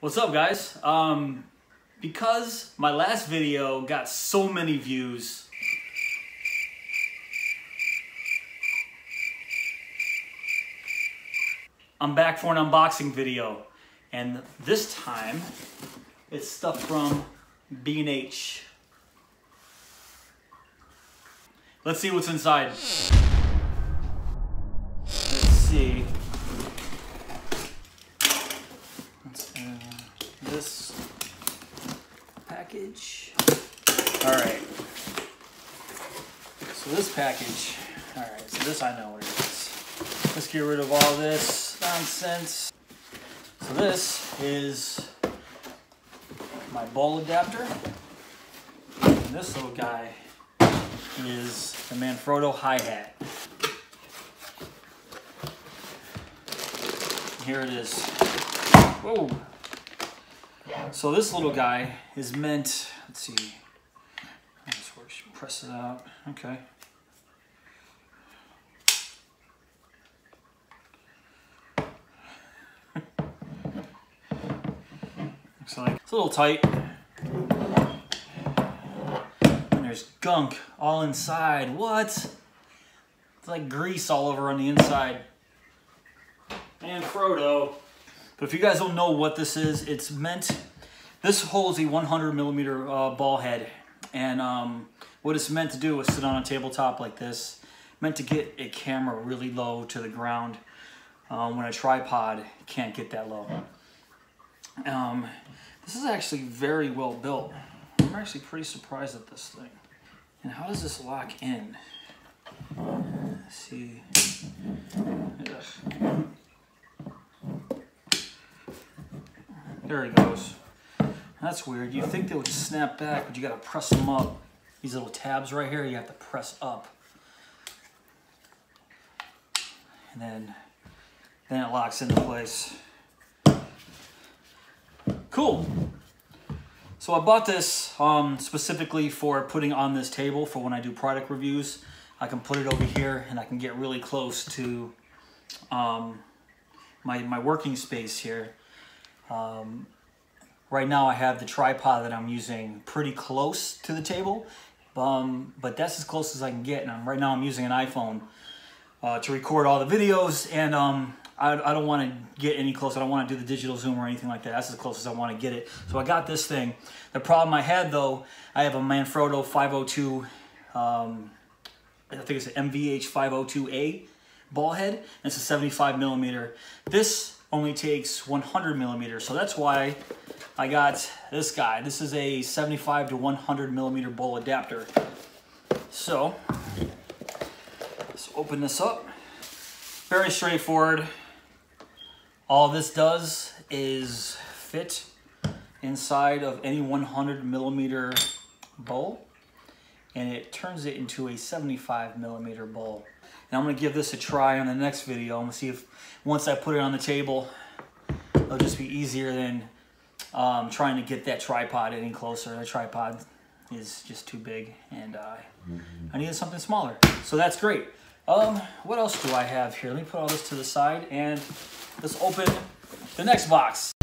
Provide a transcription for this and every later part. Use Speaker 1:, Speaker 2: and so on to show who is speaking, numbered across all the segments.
Speaker 1: What's up, guys? Because my last video got so many views, I'm back for an unboxing video, and this time it's stuff from B&H. Let's see what's inside. Let's see. This package. All right. So this package. All right. So this I know what it is. Let's get rid of all this nonsense. So this is my bowl adapter. And this little guy is the Manfrotto Hi-Hat. Here it is. Whoa. So this little guy is meant, let's see, this works, press it out, okay. Looks like it's a little tight. And there's gunk all inside. What? It's like grease all over on the inside. Manfrotto. But if you guys don't know what this is, it's meant, this holds a 100 millimeter ball head. And what it's meant to do is sit on a tabletop like this. Meant to get a camera really low to the ground when a tripod can't get that low. This is actually very well built. I'm actually pretty surprised at this thing. And how does this lock in? Let's see. There he goes. That's weird. You'd think they would snap back, but you gotta press them up. These little tabs right here, you have to press up. And then it locks into place. Cool. So I bought this specifically for putting on this table for when I do product reviews. I can put it over here and I can get really close to my working space here. Right now I have the tripod that I'm using pretty close to the table, but that's as close as I can get. And right now I'm using an iPhone to record all the videos, and I don't want to get any closer. I don't want to do the digital zoom or anything like that. That's as close as I want to get it. So I got this thing. The problem I had though, I have a Manfrotto 502, I think it's an MVH 502A ball head, and it's a 75 millimeter. This only takes 100 millimeters, so that's why I got this guy. This is a 75 to 100 millimeter bowl adapter. So let's open this up. Very straightforward. All this does is fit inside of any 100 millimeter bowl, and it turns it into a 75 millimeter bowl. And I'm gonna give this a try on the next video. I'm gonna see if once I put it on the table, it'll just be easier than trying to get that tripod any closer. The tripod is just too big, and I needed something smaller. So that's great. What else do I have here? Let me put all this to the side and let's open the next box.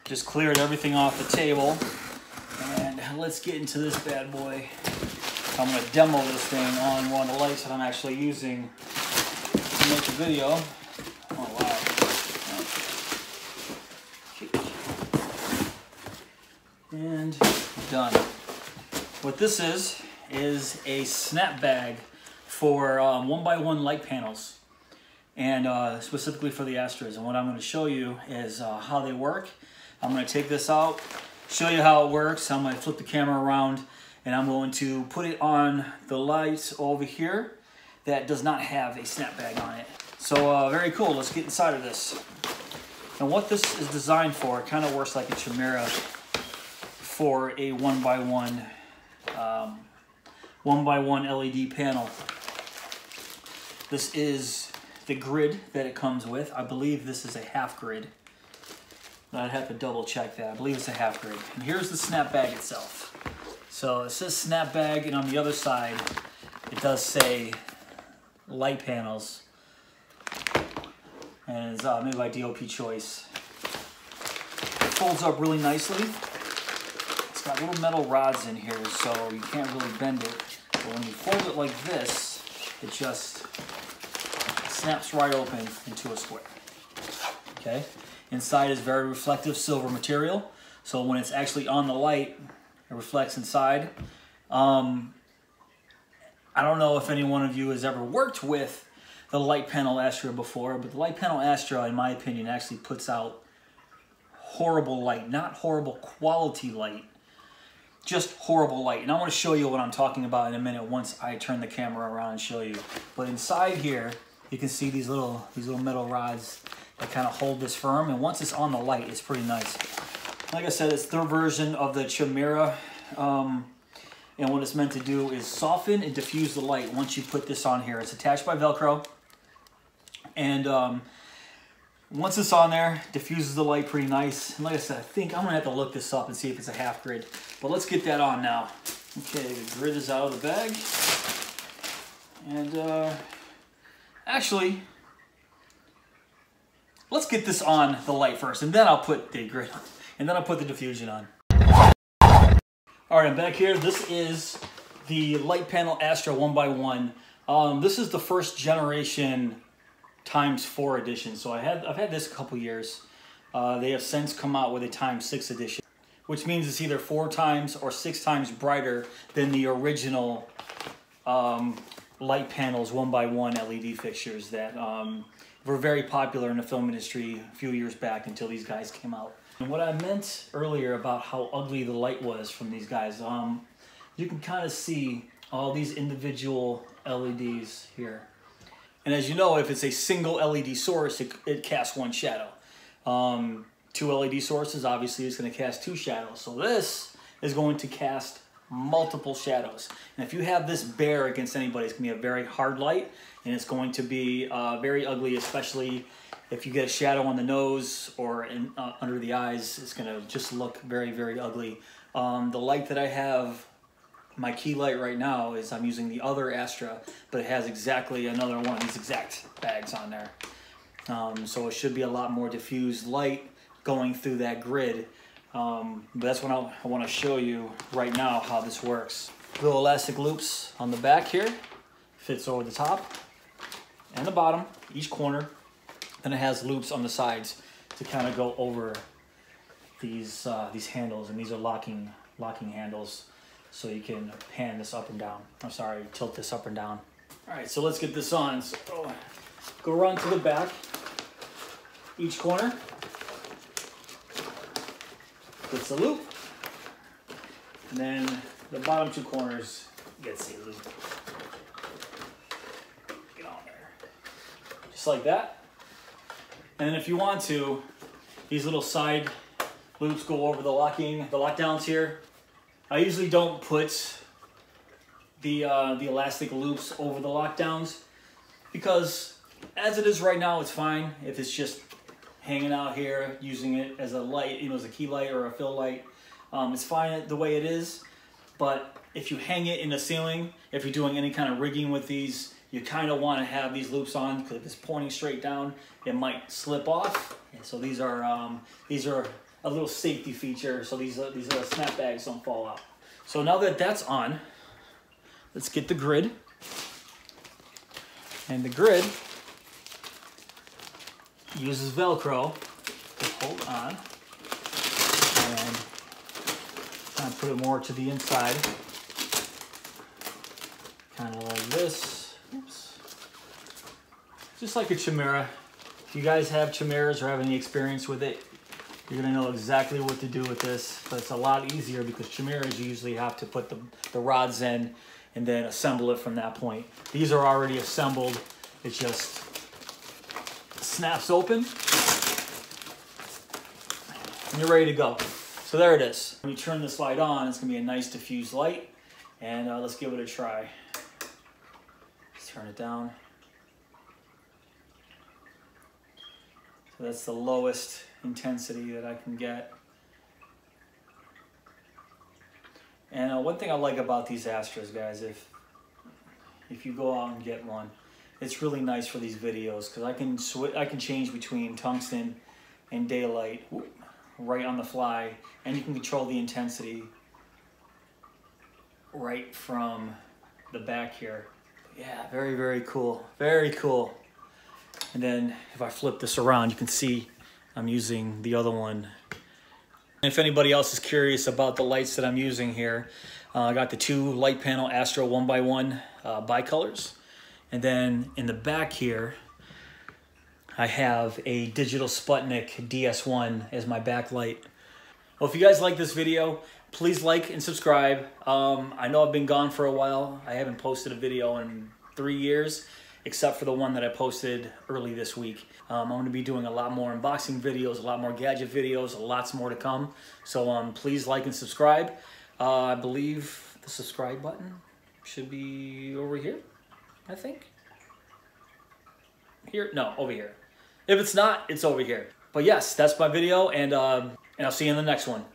Speaker 1: Just cleared everything off the table, and let's get into this bad boy. I'm going to demo this thing on one of the lights that I'm actually using to make the video. Oh wow. And done. What this is a snapbag for 1x1 light panels, and specifically for the Astras. And what I'm going to show you is how they work. I'm going to take this out, show you how it works. I'm going to flip the camera around, and I'm going to put it on the light over here that does not have a snapbag on it. So very cool. Let's get inside of this. And what this is designed for, it kind of works like a chimera for a 1x1 LED panel. This is the grid that it comes with. I believe this is a half grid. I'd have to double check that. I believe it's a half grid. And here's the snapbag itself. So it says snapbag, and on the other side it does say light panels. And it's made by DOP Choice. folds up really nicely. It's got little metal rods in here, so you can't really bend it. But when you fold it like this, it just snaps right open into a square. Okay. Inside is very reflective silver material, so when it's actually on the light, it reflects inside. I don't know if any one of you has ever worked with the Litepanels Astra before, but the Litepanels Astra, in my opinion, actually puts out horrible light, not horrible quality light, just horrible light. And I want to show you what I'm talking about in a minute once I turn the camera around and show you. But inside here, you can see these little metal rods that kind of hold this firm. And once it's on the light, it's pretty nice. Like I said, it's their version of the Chimera. And what it's meant to do is soften and diffuse the light once you put this on here. It's attached by Velcro. And once it's on there, diffuses the light pretty nice. And like I said, I think I'm gonna have to look this up and see if it's a half grid. But let's get that on now. Okay, the grid is out of the bag. And actually, let's get this on the light first, and then I'll put the grid on, and then I'll put the diffusion on. All right, I'm back here. This is the Litepanels Astra 1x1. This is the first generation ×4 edition. So I've had this a couple years. They have since come out with a ×6 edition, which means it's either 4 times or 6 times brighter than the original Litepanels 1x1 LED fixtures that were very popular in the film industry a few years back until these guys came out. And what I meant earlier about how ugly the light was from these guys, you can kind of see all these individual LEDs here. And as you know, if it's a single LED source, it casts 1 shadow. 2 LED sources, obviously, is going to cast 2 shadows. So this is going to cast multiple shadows. And if you have this bare against anybody, it's going to be a very hard light, and it's going to be very ugly, especially if you get a shadow on the nose or under the eyes. It's going to just look very, very ugly. The light that I have, my key light right now, is I'm using the other Astra, but it has exactly another one of these exact bags on there. So it should be a lot more diffused light going through that grid. But that's what I want to show you right now, how this works. Little elastic loops on the back here, fits over the top and the bottom, each corner. Then it has loops on the sides to kind of go over these handles, and these are locking handles, so you can pan this up and down. I'm sorry, tilt this up and down. All right, so let's get this on. So go around to the back, each corner gets a loop, and then the bottom 2 corners gets a loop. Get on there, just like that. And then if you want to, these little side loops go over the lockdowns here. I usually don't put the elastic loops over the lockdowns, because as it is right now, it's fine. If it's just hanging out here, using it as a light, as a key light or a fill light, it's fine the way it is. But if you hang it in the ceiling, if you're doing any kind of rigging with these, you kind of want to have these loops on, because if it's pointing straight down, it might slip off. And so these are a little safety feature, so these snapbags don't fall out. So now that that's on, let's get the grid. And the grid uses Velcro to hold on, and kind of put it more to the inside, kind of like this. Oops. Just like a Chimera. If you guys have Chimeras or have any experience with it, you're gonna know exactly what to do with this. But it's a lot easier, because Chimeras, you usually have to put the rods in and then assemble it from that point. These are already assembled. It just snaps open and you're ready to go. So there it is. When you turn this light on, it's gonna be a nice diffused light, and let's give it a try. Let's turn it down. So that's the lowest intensity that I can get. And one thing I like about these Astras, guys, if you go out and get one, it's really nice for these videos, because I can change between tungsten and daylight right on the fly, and you can control the intensity right from the back here. Yeah, very, very cool. Very cool. And then if I flip this around, you can see I'm using the other one. If anybody else is curious about the lights that I'm using here, I got the two Litepanels Astra 1x1 bicolors. And then in the back here, I have a digital Sputnik DS1 as my backlight. Well, if you guys like this video, please like and subscribe. I know I've been gone for a while. I haven't posted a video in 3 years, except for the one that I posted early this week. I'm going to be doing a lot more unboxing videos, a lot more gadget videos, lots more to come. So please like and subscribe. I believe the subscribe button should be over here, I think. Here? No, over here. If it's not, it's over here. But yes, that's my video, and I'll see you in the next one.